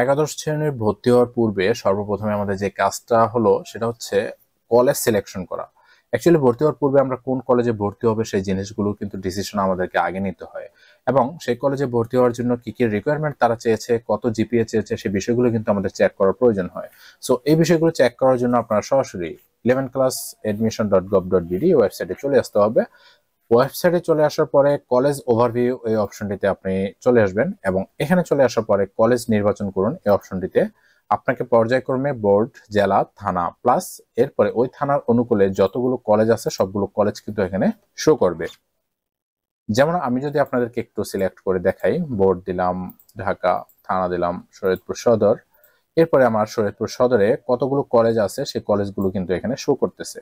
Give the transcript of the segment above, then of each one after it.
একাদশ শ্রেণীর ভর্তি হওয়ার পূর্বে সর্বপ্রথমে আমাদের যে কাজটা হলো সেটা হচ্ছে কলেজ সিলেকশন করা। অ্যাকচুয়ালি ভর্তি হওয়ার পূর্বে আমরা কোন কলেজে ভর্তি হবে সেই জিনিসগুলো কিন্তু ডিসিশন আমাদেরকে আগে নিতে হয়, এবং সেই কলেজে ভর্তি হওয়ার জন্য কি কি রিকোয়ারমেন্ট তারা চেয়েছে, কত জিপিএ চেয়েছে, সেই বিষয়গুলো কিন্তু আমাদের চেক করার প্রয়োজন হয়। সো এই বিষয়গুলো চেক করার জন্য আপনারা সরাসরি 11class.admission.gov.bd ওয়েবসাইটে চলে আসতে হবে। ওয়েবসাইটে চলে আসার পরে কলেজ ওভারভিউ এই অপশনটিতে আপনি চলে আসবেন, এবং এখানে চলে আসার পরে কলেজ নির্বাচন করুন। এই অপশনটিতে আপনাকে পর্যায়ক্রমে বোর্ড, জেলা, থানা প্লাস এরপরে ওই থানার অনুকূলে যতগুলো কলেজ আছে সবগুলো কলেজ কিন্তু এখানে শো করবে। যেমন আমি যদি আপনাদেরকে একটু সিলেক্ট করে দেখাই, বোর্ড দিলাম ঢাকা, থানা দিলাম শরীয়তপুর সদর, এরপরে আমার শরীয়তপুর সদরে কতগুলো কলেজ আছে সেই কলেজগুলো কিন্তু এখানে শো করতেছে।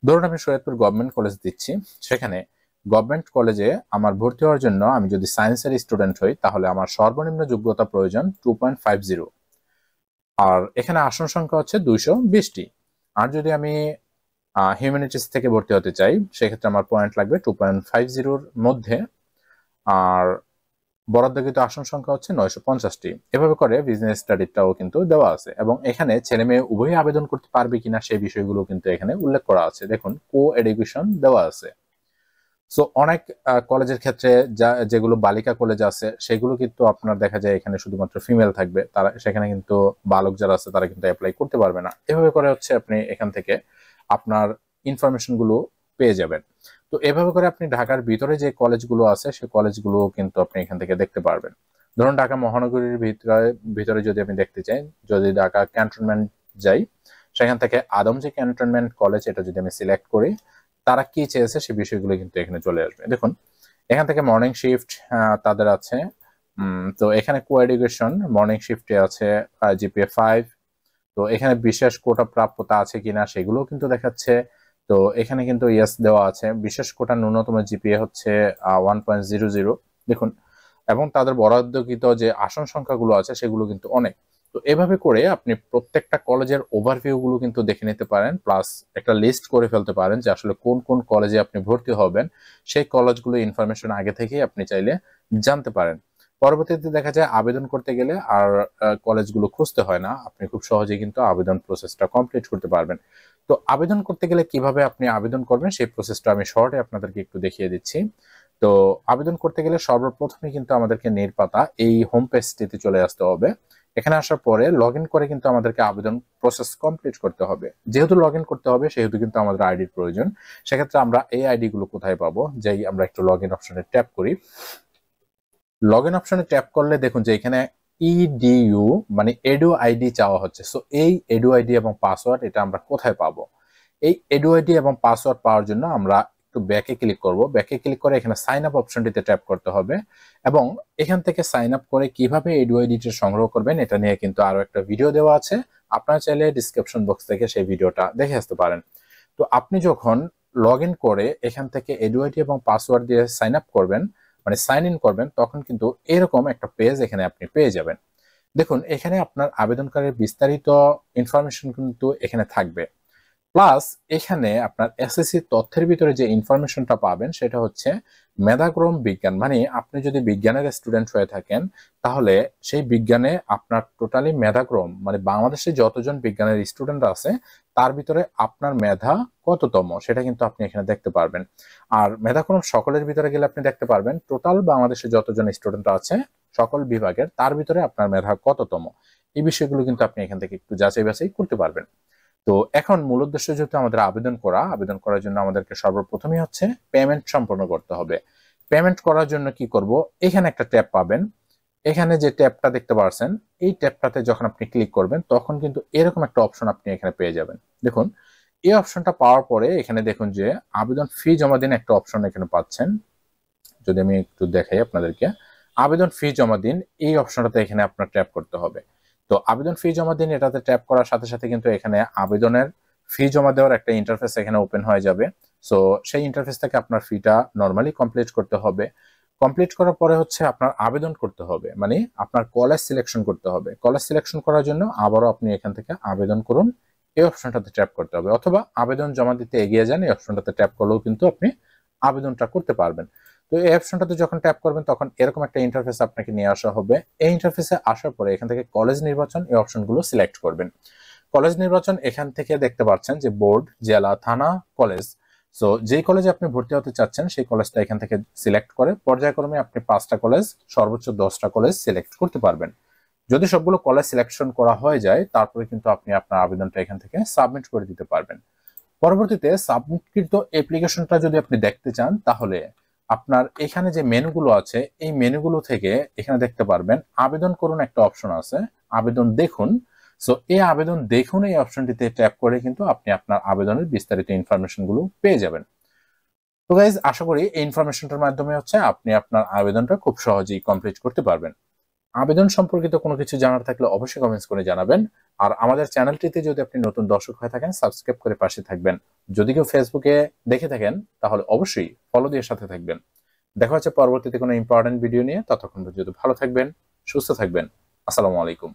ধরুন আমি শরীয়তপুর গভর্নমেন্ট কলেজ দিচ্ছি, সেখানে গভর্নমেন্ট কলেজে আমার ভর্তি হওয়ার জন্য আমি যদি সায়েন্সের স্টুডেন্ট হই তাহলে আমার সর্বনিম্ন যোগ্যতা প্রয়োজন 2.50, আর এখানে আসন সংখ্যা হচ্ছে 220টি। আর যদি আমি হিউম্যানিটিস থেকে ভর্তি হতে চাই সেক্ষেত্রে আমার পয়েন্ট লাগবে 2.50-র মধ্যে, আর বরাদ্দকৃত আসন সংখ্যা হচ্ছে 950টি। এভাবে করে বিজনেস স্টাডিটাও কিন্তু দেওয়া আছে, এবং এখানে ছেলে মেয়ে উভয়ই আবেদন করতে পারবে কিনা সেই বিষয়গুলো কিন্তু এখানে উল্লেখ করা আছে। দেখুন, কো এডুকেশন দেওয়া আছে। সো অনেক কলেজের ক্ষেত্রে যেগুলো বালিকা কলেজ আছে সেগুলো কিন্তু আপনার দেখা যায় এখানে শুধুমাত্র ফিমেল থাকবে, তারা সেখানে কিন্তু বালক যারা আছে তারা কিন্তু অ্যাপ্লাই করতে পারবে না। এভাবে করে হচ্ছে আপনি এখান থেকে আপনার ইনফরমেশন গুলো পেয়ে যাবেন। তো এভাবে করে আপনি ঢাকার ভিতরে যে কলেজগুলো আছে সেই কলেজগুলো কিন্তু আপনি এখান থেকে দেখতে পারবেন। ধরুন ঢাকা মহানগরীর ভিতরে যদি আমি দেখতে চাই, যদি ঢাকা ক্যান্টনমেন্ট যাই, সেখান থেকে আদমজী ক্যান্টনমেন্ট কলেজ এটা যদি আমি সিলেক্ট করি, তারা কি চেয়েছে সেই বিষয়গুলো কিন্তু এখানে চলে আসবে। দেখুন, এখান থেকে মর্নিং শিফট তাদের আছে। তো এখানে কো এডুকেশন মর্নিং শিফটে আছে জিপিএ 5। তো এখানে বিশেষ কোটা প্রাপ্যতা আছে কিনা সেগুলো কিন্তু দেখাচ্ছে। তো এখানে কিন্তু ইয়েস দেওয়া আছে। বিশেষ কোটা ন্যূনতম জিপিএ হচ্ছে 1.00। দেখুন, এবং তাদের বরাদ্দকৃত যে আসন সংখ্যাগুলো আছে সেগুলো কিন্তু অনেক। তো এভাবে করে আপনি প্রত্যেকটা কলেজের ওভারভিউ গুলো কিন্তু দেখে নিতে পারেন, প্লাস একটা লিস্ট করে ফেলতে পারেন যে আসলে কোন কোন কলেজে আপনি ভর্তি হবেন। সেই কলেজগুলো ইনফরমেশন আগে থেকেই আপনি চাইলে জানতে পারেন। পরবর্তীতে দেখা যায় আবেদন করতে গেলে আর কলেজগুলো খুঁজতে হয় না, আপনি খুব সহজেই কিন্তু আবেদন প্রসেসটা কমপ্লিট করতে পারবেন। তো আবেদন করতে গেলে কিভাবে আপনি আবেদন করবেন সেই প্রসেসটা আমি শর্টে আপনাদেরকে একটু দেখিয়ে দিচ্ছি। তো আবেদন করতে গেলে সর্বপ্রথমে কিন্তু আমাদেরকে নির্পাতা এই হোম পেজটিতে চলে আসতে হবে। এখানে আসার পরে লগ ইন করে কিন্তু আমাদেরকে আবেদন প্রসেস কমপ্লিট করতে হবে। যেহেতু লগ ইন করতে হবে সেহেতু কিন্তু আমাদের আইডির প্রয়োজন। সেক্ষেত্রে আমরা এই আইডি গুলো কোথায় পাবো, যেই আমরা একটু লগ ইন অপশনে ট্যাপ করি। লগ ইন অপশনে ট্যাপ করলে দেখুন যে এখানে ইডিইউ মানে এডু আইডি চাওয়া হচ্ছে। সো এই এডু আইডি এবং পাসওয়ার্ড এটা আমরা কোথায় পাবো? এই এডু আইডি এবং পাসওয়ার্ড পাওয়ার জন্য আমরা একটু ব্যাকে ক্লিক করব। ব্যাকে ক্লিক করে এখানে সাইন আপ অপশনটিতে ট্যাপ করতে হবে, এবং এখান থেকে সাইন আপ করে কিভাবে এডু আইডিটা সংগ্রহ করবেন এটা নিয়ে কিন্তু আরো একটা ভিডিও দেওয়া আছে। আপনারা চাইলে ডিসক্রিপশন বক্স থেকে সেই ভিডিওটা দেখে আসতে পারেন। তো আপনি যখন লগ ইন করে এখান থেকে এডু আইডি এবং পাসওয়ার্ড দিয়ে সাইন আপ করবেন, মানে সাইন ইন করবেন, তখন কিন্তু এরকম একটা পেজ এখানে আপনি পেয়ে যাবেন। দেখুন, এখানে আপনার আবেদনকারীর বিস্তারিত ইনফরমেশন কিন্তু এখানে থাকবে। প্লাস এখানে আপনার এসএসসি তথ্যের ভিতরে যে ইনফরমেশনটা পাবেন সেটা হচ্ছে মেধাক্রম বিজ্ঞান, মানে আপনি যদি বিজ্ঞানের স্টুডেন্ট হয়ে থাকেন তাহলে সেই বিজ্ঞানে আপনার টোটালি মেধাক্রম, মানে বাংলাদেশে যতজন বিজ্ঞানের স্টুডেন্ট আছে তার ভিতরে আপনার মেধা কততম সেটা কিন্তু আপনি এখানে দেখতে পারবেন। আর মেধাক্রম সকলের ভিতরে গেলে আপনি দেখতে পারবেন টোটাল বাংলাদেশে যতজন স্টুডেন্ট আছে সকল বিভাগের তার ভিতরে আপনার মেধা কততম। এই বিষয়গুলো কিন্তু আপনি এখান থেকে একটু যাচাই বাছাই করতে পারবেন। তো এখন মূল উদ্দেশ্য যেহেতু আমাদের আবেদন করার জন্য আমাদেরকে সর্বপ্রথমই হচ্ছে পেমেন্ট সম্পন্ন করতে হবে। পেমেন্ট করার জন্য কি করব, এখানে একটা ট্যাব পাবেন। এখানে যে ট্যাবটা দেখতে পাচ্ছেন এই ট্যাবটাতে যখন আপনি ক্লিক করবেন তখন কিন্তু এরকম একটা অপশন আপনি এখানে পেয়ে যাবেন। দেখুন, এই অপশনটা পাওয়ার পরে এখানে দেখুন যে আবেদন ফি জমা দিন একটা অপশন এখানে পাচ্ছেন। যদি আমি একটু দেখাই আপনাদেরকে, আবেদন ফি জমা দিন এই অপশনটাতে এখানে আপনার ট্যাপ করতে হবে। তো আবেদন ফি জমা দিন এটাতে ট্যাপ করার সাথে সাথে কিন্তু এখানে আবেদনের ফি জমা দেওয়ার একটা ইন্টারফেস এখানে ওপেন হয়ে যাবে। সো সেই ইন্টারফেস থেকে আপনার ফিটা নর্মালি কমপ্লিট করতে হবে। কমপ্লিট করার পরে হচ্ছে আপনার আবেদন করতে হবে, মানে আপনার কলেজ সিলেকশন করতে হবে। কলেজ সিলেকশন করার জন্য আবারও আপনি এখান থেকে আবেদন করুন এই অপশনটাতে ট্যাপ করতে হবে, অথবা আবেদন জমা দিতে এগিয়ে যান এই অপশনটাতে ট্যাপ করলেও কিন্তু আপনি আবেদনটা করতে পারবেন। তো এই অপশনটাতে যখন ট্যাপ করবেন তখন এরকম একটা ইন্টারফেস আপনাকে নিয়ে আসা হবে। এই ইন্টারফেসে আসার পরে এখান থেকে কলেজ নির্বাচন এই অপশনগুলো সিলেক্ট করবেন। কলেজ নির্বাচন এখান থেকে দেখতে পাচ্ছেন যে বোর্ড, জেলা, থানা, কলেজ। সো যেই কলেজে আপনি ভর্তি হতে চাচ্ছেন সেই কলেজটা এখান থেকে সিলেক্ট করে পর্যায়ক্রমে আপনি 5টা কলেজ, সর্বোচ্চ 10টা কলেজ সিলেক্ট করতে পারবেন। যদি সবগুলো কলেজ সিলেকশন করা হয়ে যায় তারপরে কিন্তু আপনি আপনার আবেদনটা এখান থেকে সাবমিট করে দিতে পারবেন। পরবর্তীতে সাবমিটকৃত অ্যাপ্লিকেশনটা যদি আপনি দেখতে চান তাহলে আপনার এখানে যে মেনুগুলো আছে এই মেনুগুলো থেকে এখানে দেখতে পারবেন আবেদন করুন একটা অপশন আছে, আবেদন দেখুন। সো এই আবেদন দেখুন এই অপশনটিতে ট্যাপ করে কিন্তু আপনি আপনার আবেদনের বিস্তারিত ইনফরমেশন গুলো পেয়ে যাবেন। তো গাইজ, আশা করি এই ইনফরমেশনটার মাধ্যমে আপনি আপনার আবেদনটা খুব সহজেই কমপ্লিট করতে পারবেন। আবেদন সম্পর্কিত কোনো কিছু জানার থাকলে অবশ্যই কমেন্টস করে জানাবেন। আর আমাদের চ্যানেলটিতে যদি আপনি নতুন দর্শক হয়ে থাকেন সাবস্ক্রাইব করে পাশে থাকবেন। যদি কেউ ফেসবুকে দেখে থাকেন তাহলে অবশ্যই ফলো দিয়ে সাথে থাকবেন। দেখা হচ্ছে পরবর্তীতে কোনো ইম্পর্টেন্ট ভিডিও নিয়ে। ততক্ষণ পর্যন্ত ভালো থাকবেন, সুস্থ থাকবেন। আসসালামু আলাইকুম।